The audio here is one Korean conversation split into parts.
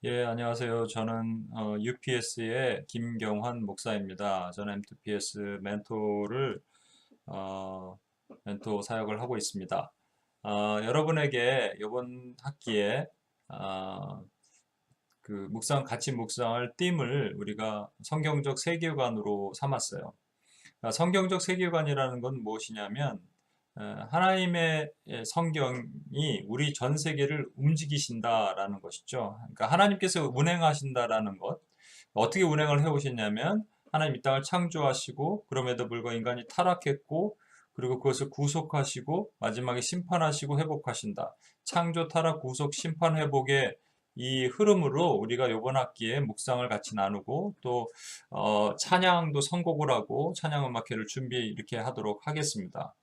예, 안녕하세요. 저는 UPS의 김경환 목사입니다. 저는 M2PS 어, 멘토 사역을 하고 있습니다. 여러분에게 이번 학기에 어, 같이 묵상할 띠을 우리가 성경적 세계관으로 삼았어요. 성경적 세계관이라는 건 무엇이냐면 하나님의 성경이 우리 전 세계를 움직이신다라는 것이죠. 그러니까 하나님께서 운행하신다라는 것. 어떻게 운행을 해오셨냐면 하나님 이 땅을 창조하시고 그럼에도 불구하고 인간이 타락했고 그리고 그것을 구속하시고 마지막에 심판하시고 회복하신다. 창조, 타락, 구속, 심판, 회복의 이 흐름으로 우리가 이번 학기에 묵상을 같이 나누고 또 찬양도 선곡을 하고 찬양음악회를 준비 이렇게 하도록 하겠습니다.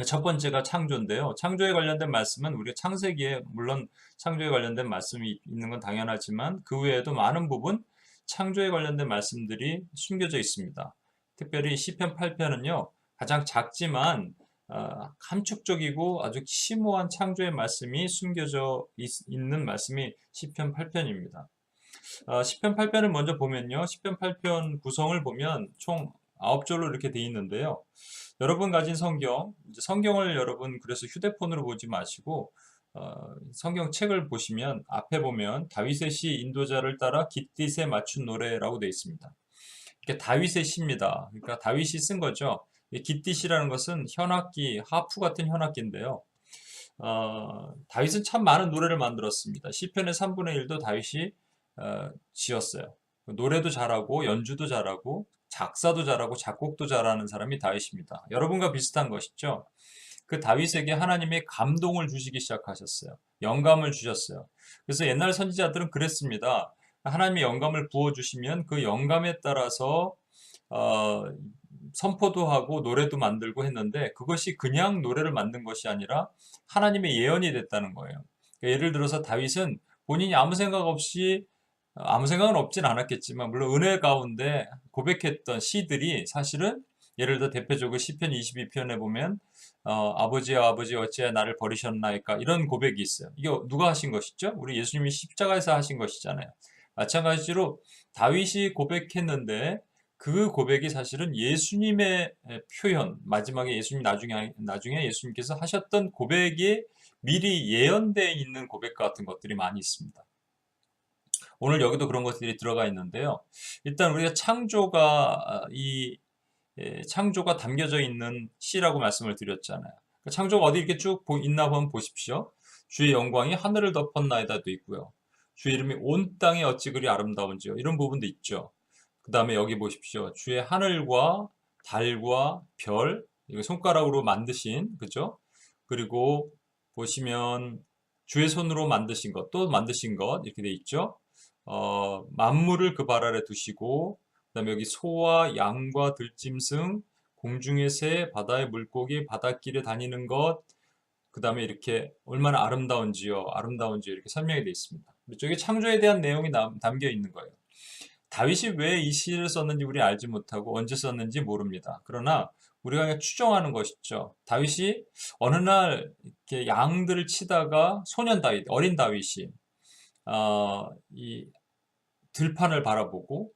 첫 번째가 창조인데요. 창조에 관련된 말씀은 우리가 창세기에 물론 창조에 관련된 말씀이 있는 건 당연하지만 그 외에도 많은 부분 창조에 관련된 말씀들이 숨겨져 있습니다. 특별히 시편 8편은요. 가장 작지만 함축적이고 아주 심오한 창조의 말씀이 숨겨져 있는 말씀이 시편 8편입니다. 시편 8편을 먼저 보면요. 시편 8편 구성을 보면 총 9절로 이렇게 돼 있는데요. 여러분 가진 성경, 이제 성경을 여러분 그래서 휴대폰으로 보지 마시고 성경 책을 보시면 앞에 보면 다윗의 시 인도자를 따라 깃딧에 맞춘 노래라고 되어 있습니다. 이게 다윗의 시입니다. 그러니까 다윗이 쓴 거죠. 깃딧이라는 것은 현악기, 하프 같은 현악기인데요. 다윗은 참 많은 노래를 만들었습니다. 시편의 3분의 1도 다윗이 지었어요. 노래도 잘하고 연주도 잘하고 작사도 잘하고 작곡도 잘하는 사람이 다윗입니다. 여러분과 비슷한 것이죠. 그 다윗에게 하나님의 감동을 주시기 시작하셨어요. 영감을 주셨어요. 그래서 옛날 선지자들은 그랬습니다. 하나님의 영감을 부어주시면 그 영감에 따라서 어, 선포도 하고 노래도 만들고 했는데 그것이 그냥 노래를 만든 것이 아니라 하나님의 예언이 됐다는 거예요. 그러니까 예를 들어서 다윗은 본인이 아무 생각은 없진 않았겠지만 물론 은혜 가운데 고백했던 시들이 사실은 예를 들어 대표적으로 시편 22편에 보면 아버지야 아버지 어찌하여 나를 버리셨나이까 이런 고백이 있어요. 이게 누가 하신 것이죠? 우리 예수님이 십자가에서 하신 것이잖아요. 마찬가지로 다윗이 고백했는데 그 고백이 사실은 예수님의 표현, 마지막에 나중에 예수님께서 하셨던 고백이 미리 예언되어 있는 고백 같은 것들이 많이 있습니다. 오늘 여기도 그런 것들이 들어가 있는데요. 일단 우리가 창조가 담겨져 있는 시라고 말씀을 드렸잖아요. 창조가 어디 이렇게 쭉 있나 보면 보십시오. 주의 영광이 하늘을 덮었나이다도 있고요. 주의 이름이 온 땅에 어찌 그리 아름다운지요. 이런 부분도 있죠. 그 다음에 여기 보십시오. 주의 하늘과 달과 별, 이거 손가락으로 만드신, 그죠? 그리고 보시면 주의 손으로 만드신 것, 또 만드신 것, 이렇게 돼 있죠? 만물을 그 발 아래 두시고, 그 다음에 여기 소와 양과 들짐승, 공중의 새, 바다의 물고기, 바닷길에 다니는 것, 그 다음에 이렇게 얼마나 아름다운지요 이렇게 설명이 되어 있습니다. 이쪽에 창조에 대한 내용이 담겨 있는 거예요. 다윗이 왜 이 시를 썼는지 우리 알지 못하고 언제 썼는지 모릅니다. 그러나 우리가 그냥 추정하는 것이죠. 다윗이 어느 날 이렇게 양들을 치다가 소년 다윗, 어린 다윗이 이 들판을 바라보고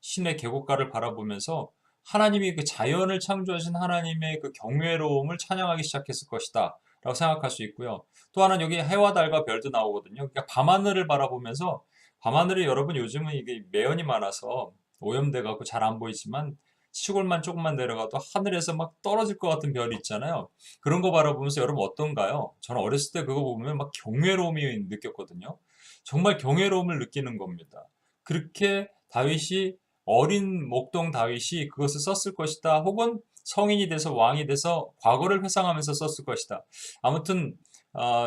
신의 계곡가를 바라보면서 하나님이 그 자연을 창조하신 하나님의 그 경외로움을 찬양하기 시작했을 것이다. 라고 생각할 수 있고요. 또 하나는 여기 해와 달과 별도 나오거든요. 그러니까 밤하늘을 바라보면서 밤하늘이 여러분 요즘은 이게 매연이 많아서 오염돼 갖고 잘 안 보이지만 시골만 조금만 내려가도 하늘에서 막 떨어질 것 같은 별이 있잖아요. 그런 거 바라보면서 여러분 어떤가요? 저는 어렸을 때 그거 보면 막 경외로움이 느꼈거든요. 정말 경외로움을 느끼는 겁니다. 그렇게 다윗이 어린 목동 다윗이 그것을 썼을 것이다. 혹은 성인이 돼서 왕이 돼서 과거를 회상하면서 썼을 것이다. 아무튼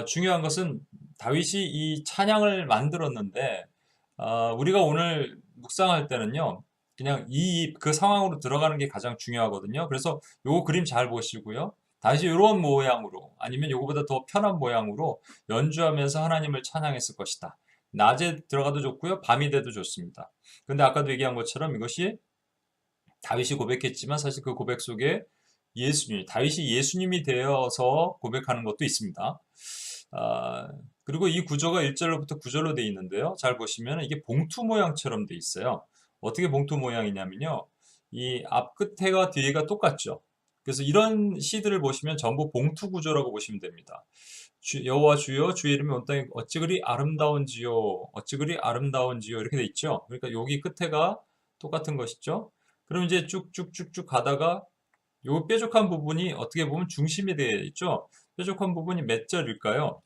중요한 것은 다윗이 이 찬양을 만들었는데 우리가 오늘 묵상할 때는요. 그냥 그 상황으로 들어가는 게 가장 중요하거든요. 그래서 요 그림 잘 보시고요. 다시 이런 모양으로 아니면 요거보다 더 편한 모양으로 연주하면서 하나님을 찬양했을 것이다. 낮에 들어가도 좋고요. 밤이 돼도 좋습니다. 근데 아까도 얘기한 것처럼 이것이 다윗이 고백했지만 사실 그 고백 속에 다윗이 예수님이 되어서 고백하는 것도 있습니다. 그리고 이 구조가 1절로부터 9절로 되어 있는데요. 잘 보시면 이게 봉투 모양처럼 되어 있어요. 어떻게 봉투 모양이냐면요. 이 앞 끝에가 뒤에가 똑같죠. 그래서 이런 시들을 보시면 전부 봉투 구조라고 보시면 됩니다. 여호와 주여 주의 이름이 온 땅에 어찌 그리 아름다운지요. 어찌 그리 아름다운지요. 이렇게 돼 있죠. 그러니까 여기 끝에가 똑같은 것이죠. 그럼 이제 쭉쭉쭉쭉 가다가 요 뾰족한 부분이 어떻게 보면 중심이 되어 있죠. 뾰족한 부분이 몇 절일까요?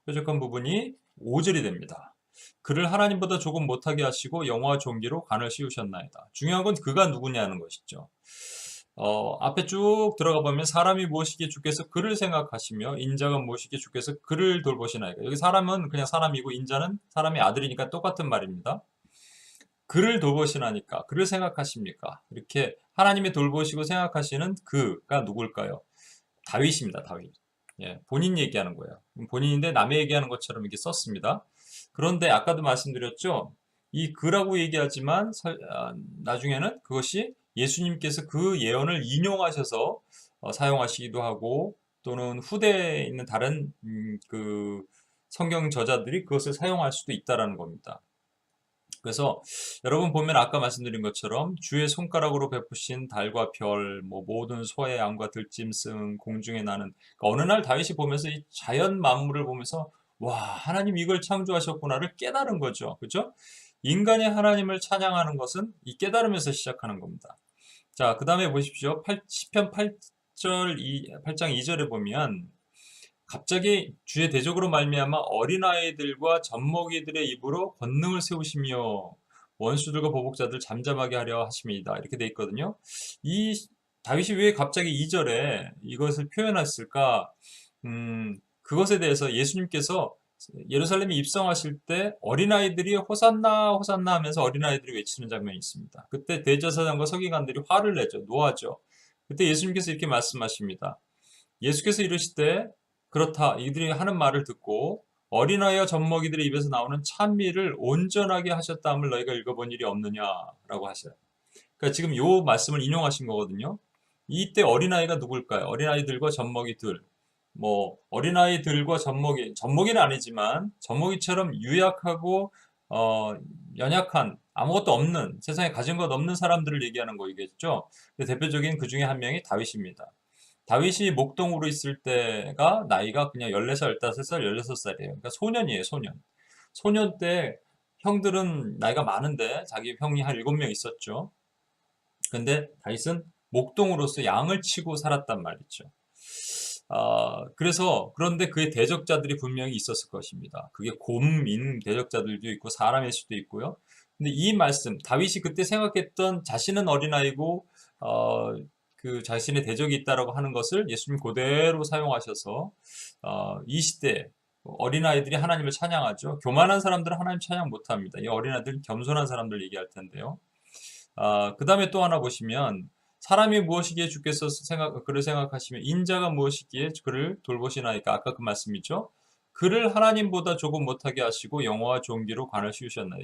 뾰족한 부분이 5절이 됩니다. 그를 하나님보다 조금 못하게 하시고 영화와 존귀로 관을 씌우셨나이다. 중요한 건 그가 누구냐는 것이죠. 앞에 쭉 들어가 보면 사람이 무엇이기에 주께서 그를 생각하시며 인자가 무엇이기에 주께서 그를 돌보시나이까. 여기 사람은 그냥 사람이고 인자는 사람의 아들이니까 똑같은 말입니다. 그를 돌보시나니까 그를 생각하십니까? 이렇게 하나님이 돌보시고 생각하시는 그가 누굴까요? 다윗입니다. 다윗. 예, 본인 얘기하는 거예요. 본인인데 남의 얘기하는 것처럼 이렇게 썼습니다. 그런데 아까도 말씀드렸죠. 이 그라고 얘기하지만 나중에는 그것이 예수님께서 그 예언을 인용하셔서 사용하시기도 하고 또는 후대에 있는 다른 그 성경 저자들이 그것을 사용할 수도 있다라는 겁니다. 그래서 여러분 보면 아까 말씀드린 것처럼 주의 손가락으로 베푸신 달과 별, 뭐 모든 소의 양과 들짐승, 공중에 나는 그러니까 어느 날 다윗이 보면서 이 자연 만물을 보면서 와 하나님 이걸 창조하셨구나를 깨달은 거죠. 그죠? 인간이 하나님을 찬양하는 것은 이 깨달으면서 시작하는 겁니다. 자, 그 다음에 보십시오. 시편 8장 2절에 보면 갑자기 주의 대적으로 말미암아 어린아이들과 젖먹이들의 입으로 권능을 세우시며 원수들과 보복자들 잠잠하게 하려 하십니다. 이렇게 돼 있거든요. 이 다윗이 왜 갑자기 2절에 이것을 표현했을까? 그것에 대해서 예수님께서 예루살렘에 입성하실 때 어린아이들이 호산나 호산나 하면서 어린아이들이 외치는 장면이 있습니다. 그때 대제사장과 서기관들이 화를 내죠. 노하죠. 그때 예수님께서 이렇게 말씀하십니다. 예수께서 이르시되 그렇다. 이들이 하는 말을 듣고 어린아이와 젖먹이들의 입에서 나오는 찬미를 온전하게 하셨다함을 너희가 읽어본 일이 없느냐라고 하셔요. 그러니까 지금 요 말씀을 인용하신 거거든요. 이때 어린아이가 누굴까요? 어린아이들과 젖먹이들. 뭐 어린아이들과 젖먹이는 아니지만 젖먹이처럼 유약하고 어, 연약한 아무것도 없는 세상에 가진 것 없는 사람들을 얘기하는 거이겠죠. 대표적인 그 중에 한 명이 다윗입니다. 다윗이 목동으로 있을 때가 나이가 그냥 14살, 15살, 16살이에요. 그러니까 소년이에요, 소년. 소년 때 형들은 나이가 많은데 자기 형이 한 7명 있었죠. 근데 다윗은 목동으로서 양을 치고 살았단 말이죠. 그런데 그의 대적자들이 분명히 있었을 것입니다. 그게 곰인 대적자들도 있고 사람일 수도 있고요. 근데 이 말씀, 다윗이 그때 생각했던 자신은 어린아이고, 그 자신의 대적이 있다라고 하는 것을 예수님 그대로 사용하셔서, 이 시대, 어린아이들이 하나님을 찬양하죠. 교만한 사람들은 하나님 찬양 못합니다. 이 어린아이들은 겸손한 사람들 얘기할 텐데요. 그 다음에 또 하나 보시면, 사람이 무엇이기에 주께서 그를 생각하시며 인자가 무엇이기에 그를 돌보시나이까 아까 그 말씀이죠. 그를 하나님보다 조금 못하게 하시고 영화와 존귀로 관을 씌우셨나요.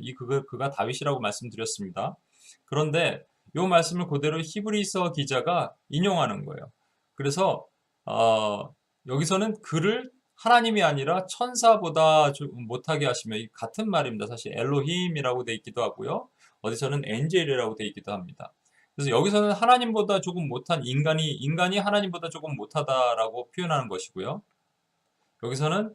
그가 다윗이라고 말씀드렸습니다. 그런데 이 말씀을 그대로 히브리서 기자가 인용하는 거예요. 그래서 여기서는 그를 하나님이 아니라 천사보다 못하게 하시며 같은 말입니다. 사실 엘로힘이라고 돼 있기도 하고요. 어디서는 엔젤이라고 돼 있기도 합니다. 그래서 여기서는 하나님보다 조금 못한 인간이 하나님보다 조금 못하다라고 표현하는 것이고요. 여기서는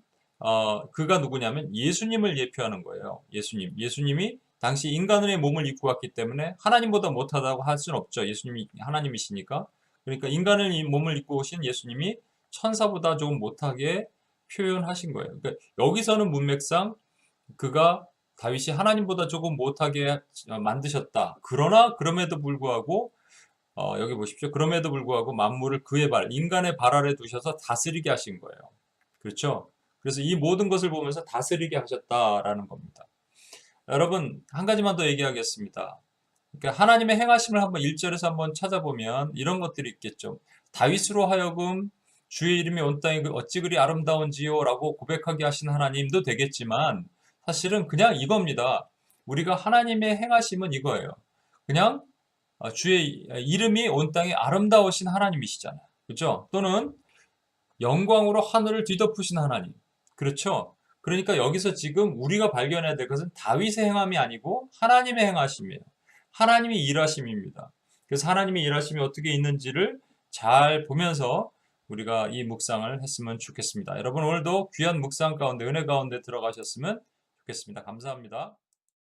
그가 누구냐면 예수님을 예표하는 거예요. 예수님이 당시 인간의 몸을 입고 왔기 때문에 하나님보다 못하다고 할 수는 없죠. 예수님이 하나님이시니까. 그러니까 인간의 몸을 입고 오신 예수님이 천사보다 조금 못하게 표현하신 거예요. 그러니까 여기서는 문맥상 그가 다윗이 하나님보다 조금 못하게 만드셨다. 그러나 그럼에도 불구하고 여기 보십시오. 그럼에도 불구하고 만물을 인간의 발 아래 두셔서 다스리게 하신 거예요. 그렇죠? 그래서 이 모든 것을 보면서 다스리게 하셨다라는 겁니다. 여러분, 한 가지만 더 얘기하겠습니다. 그러니까 하나님의 행하심을 한번 1절에서 한번 찾아보면 이런 것들이 있겠죠. 다윗으로 하여금 주의 이름이 온 땅에 어찌 그리 아름다운지요 라고 고백하게 하신 하나님도 되겠지만 사실은 그냥 이겁니다. 우리가 하나님의 행하심은 이거예요. 그냥 주의 이름이 온 땅에 아름다우신 하나님이시잖아요. 그렇죠? 또는 영광으로 하늘을 뒤덮으신 하나님. 그렇죠? 그러니까 여기서 지금 우리가 발견해야 될 것은 다윗의 행함이 아니고 하나님의 행하심이에요. 하나님의 일하심입니다. 그래서 하나님의 일하심이 어떻게 있는지를 잘 보면서 우리가 이 묵상을 했으면 좋겠습니다. 여러분 오늘도 귀한 묵상 가운데 은혜 가운데 들어가셨으면 좋겠습니다. 감사합니다.